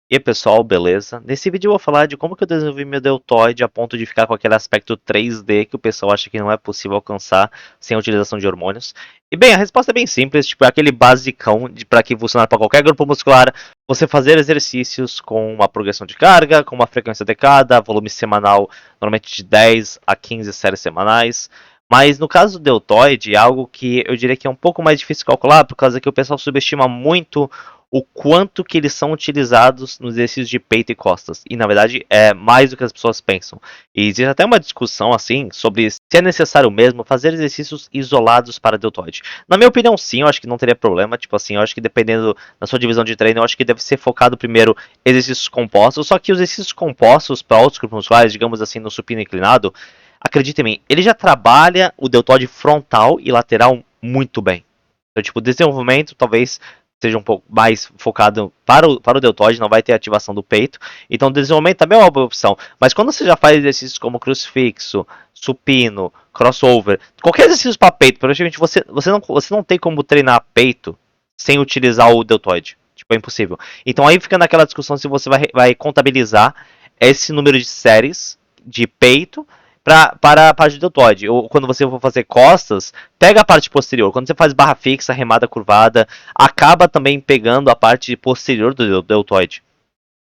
E aí pessoal, beleza? Nesse vídeo eu vou falar de como que eu desenvolvi meu deltoide a ponto de ficar com aquele aspecto 3D que o pessoal acha que não é possível alcançar sem a utilização de hormônios. E bem, a resposta é bem simples, tipo, é aquele basicão para que funcionar para qualquer grupo muscular, você fazer exercícios com uma progressão de carga, com uma frequência adequada, volume semanal, normalmente de 10 a 15 séries semanais. Mas no caso do deltoide, é algo que eu diria que é um pouco mais difícil de calcular, por causa que o pessoal subestima muito o quanto que eles são utilizados nos exercícios de peito e costas. E na verdade é mais do que as pessoas pensam. E existe até uma discussão assim sobre se é necessário mesmo fazer exercícios isolados para deltoide. Na minha opinião, sim, eu acho que não teria problema. Tipo assim, eu acho que dependendo da sua divisão de treino, eu acho que deve ser focado primeiro em exercícios compostos. Só que os exercícios compostos para outros grupos musculares, digamos assim, no supino inclinado, acredite em mim, ele já trabalha o deltoide frontal e lateral muito bem. Então, tipo, desenvolvimento talvez seja um pouco mais focado para o deltoide, não vai ter ativação do peito. Então, desenvolvimento também é uma boa opção. Mas quando você já faz exercícios como crucifixo, supino, crossover, qualquer exercício para peito, praticamente você não tem como treinar peito sem utilizar o deltoide. Tipo, é impossível. Então, aí fica naquela discussão se você vai contabilizar esse número de séries de peito para a parte do deltoide. Ou quando você for fazer costas, pega a parte posterior. Quando você faz barra fixa, remada curvada, acaba também pegando a parte posterior do deltoide.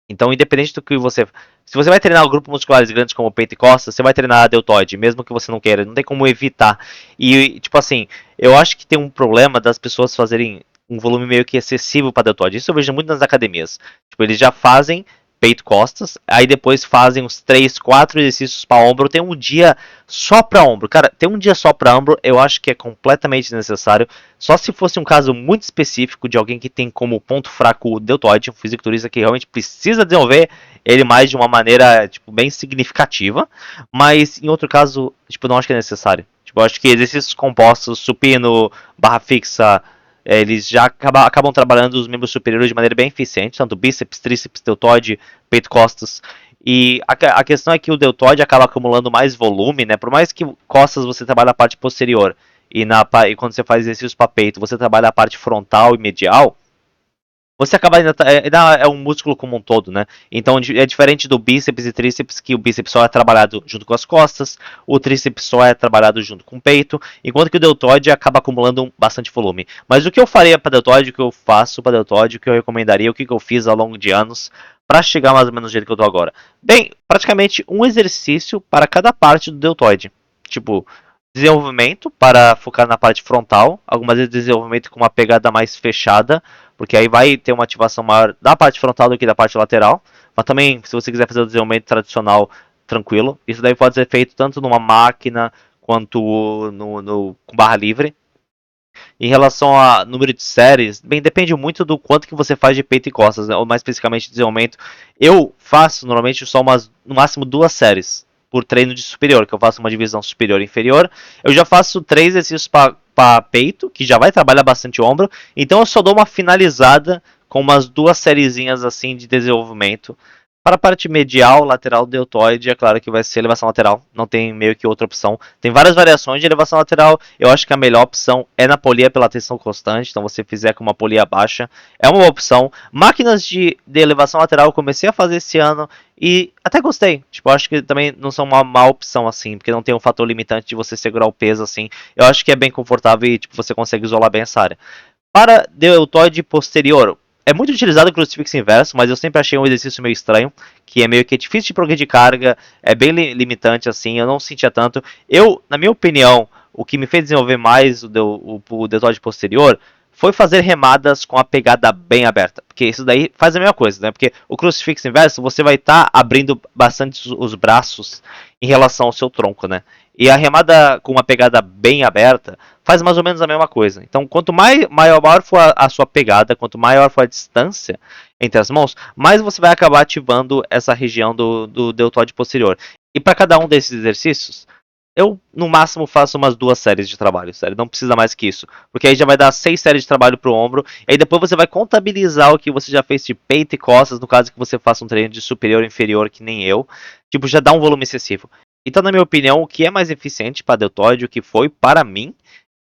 Então, independente do que você. Se você vai treinar grupos musculares grandes como peito e costas, você vai treinar a deltoide, mesmo que você não queira. Não tem como evitar. E, tipo assim, eu acho que tem um problema das pessoas fazerem um volume meio que excessivo para deltoide. Isso eu vejo muito nas academias. Tipo, eles já fazem peito e costas, aí depois fazem uns 3, 4 exercícios para ombro. Tem um dia só para ombro. Cara, ter um dia só para ombro eu acho que é completamente desnecessário. Só se fosse um caso muito específico de alguém que tem como ponto fraco o deltoide, um fisiculturista que realmente precisa desenvolver ele mais de uma maneira, tipo, bem significativa. Mas em outro caso, tipo, não acho que é necessário. Tipo, eu acho que exercícios compostos, supino, barra fixa, eles já acabam trabalhando os membros superiores de maneira bem eficiente, tanto bíceps, tríceps, deltoide, peito, costas. E a questão é que o deltoide acaba acumulando mais volume, né? Por mais que costas você trabalhe a parte posterior e quando você faz exercícios para peito, você trabalha a parte frontal e medial, você acaba ainda é um músculo como um todo, né? Então é diferente do bíceps e tríceps, que o bíceps só é trabalhado junto com as costas, o tríceps só é trabalhado junto com o peito, enquanto que o deltoide acaba acumulando bastante volume. Mas o que eu faria para deltoide, o que eu faço para deltoide, o que eu recomendaria, o que eu fiz ao longo de anos para chegar mais ou menos do jeito que eu tô agora? Bem, praticamente um exercício para cada parte do deltoide. Tipo, desenvolvimento para focar na parte frontal, algumas vezes desenvolvimento com uma pegada mais fechada, porque aí vai ter uma ativação maior da parte frontal do que da parte lateral. Mas também, se você quiser fazer o desenvolvimento tradicional, tranquilo. Isso daí pode ser feito tanto numa máquina quanto com barra livre. Em relação a número de séries, bem, depende muito do quanto que você faz de peito e costas, né? Ou mais especificamente de desenvolvimento. Eu faço normalmente só no máximo 2 séries por treino de superior, que eu faço uma divisão superior e inferior. Eu já faço 3 exercícios para peito, que já vai trabalhar bastante ombro. Então eu só dou uma finalizada com umas 2 sériezinhas assim de desenvolvimento. Para a parte medial, lateral, deltoide, é claro que vai ser elevação lateral, não tem meio que outra opção. Tem várias variações de elevação lateral, eu acho que a melhor opção é na polia pela tensão constante, então você fizer com uma polia baixa, é uma boa opção. Máquinas de elevação lateral eu comecei a fazer esse ano e até gostei. Tipo, eu acho que também não são uma má opção assim, porque não tem um fator limitante de você segurar o peso assim. Eu acho que é bem confortável e tipo, você consegue isolar bem essa área. Para deltoide posterior, é muito utilizado o crucifixo inverso, mas eu sempre achei um exercício meio estranho, que é meio que difícil de progredir carga, é bem limitante assim, eu não sentia tanto. Eu, na minha opinião, o que me fez desenvolver mais o deltoide posterior foi fazer remadas com a pegada bem aberta, porque isso daí faz a mesma coisa, né? Porque o crucifixo inverso, você vai estar abrindo bastante os braços em relação ao seu tronco, né? E a remada com uma pegada bem aberta faz mais ou menos a mesma coisa. Então, quanto maior for a sua pegada, quanto maior for a distância entre as mãos, mais você vai acabar ativando essa região do deltoide posterior. E para cada um desses exercícios, eu no máximo faço umas 2 séries de trabalho, sério, não precisa mais que isso. Porque aí já vai dar 6 séries de trabalho pro ombro, e aí depois você vai contabilizar o que você já fez de peito e costas, no caso que você faça um treino de superior e inferior, que nem eu. Tipo, já dá um volume excessivo. Então, na minha opinião, o que é mais eficiente para deltoide, o que foi para mim,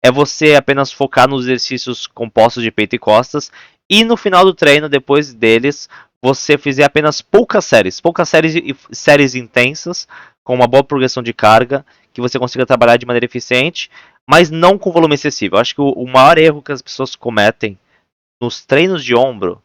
é você apenas focar nos exercícios compostos de peito e costas e no final do treino, depois deles, você fizer apenas poucas séries e séries intensas, com uma boa progressão de carga, que você consiga trabalhar de maneira eficiente, mas não com volume excessivo. Eu acho que o maior erro que as pessoas cometem nos treinos de ombro,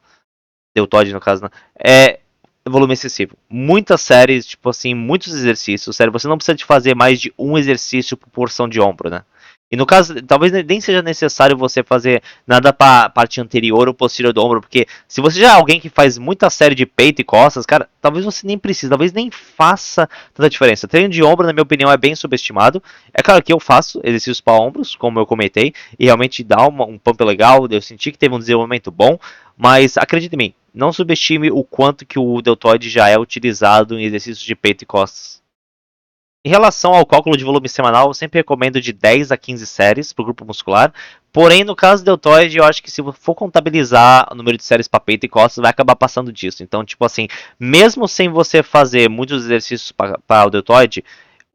deltoide no caso, né, é volume excessivo. Muitas séries, tipo assim, muitos exercícios, sério, você não precisa de fazer mais de um exercício por porção de ombro, né? E no caso, talvez nem seja necessário você fazer nada para a parte anterior ou posterior do ombro, porque se você já é alguém que faz muita série de peito e costas, cara, talvez você nem precise, talvez nem faça tanta diferença. Treino de ombro, na minha opinião, é bem subestimado. É claro que eu faço exercícios para ombros, como eu comentei, e realmente dá um pump legal, eu senti que teve um desenvolvimento bom, mas acredite em mim, não subestime o quanto que o deltoide já é utilizado em exercícios de peito e costas. Em relação ao cálculo de volume semanal, eu sempre recomendo de 10 a 15 séries para o grupo muscular. Porém, no caso do deltoide, eu acho que se for contabilizar o número de séries para peito e costas, vai acabar passando disso. Então, tipo assim, mesmo sem você fazer muitos exercícios para o deltoide,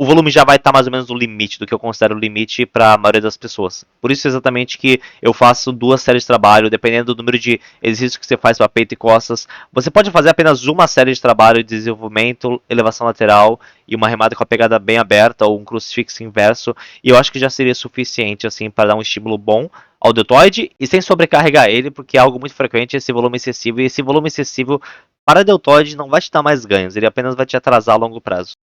o volume já vai estar mais ou menos no limite do que eu considero o limite para a maioria das pessoas. Por isso exatamente que eu faço duas séries de trabalho, dependendo do número de exercícios que você faz para peito e costas. Você pode fazer apenas uma série de trabalho de desenvolvimento, elevação lateral e uma remada com a pegada bem aberta ou um crucifixo inverso, e eu acho que já seria suficiente assim para dar um estímulo bom ao deltoide e sem sobrecarregar ele, porque é algo muito frequente esse volume excessivo, e esse volume excessivo para deltoide não vai te dar mais ganhos, ele apenas vai te atrasar a longo prazo.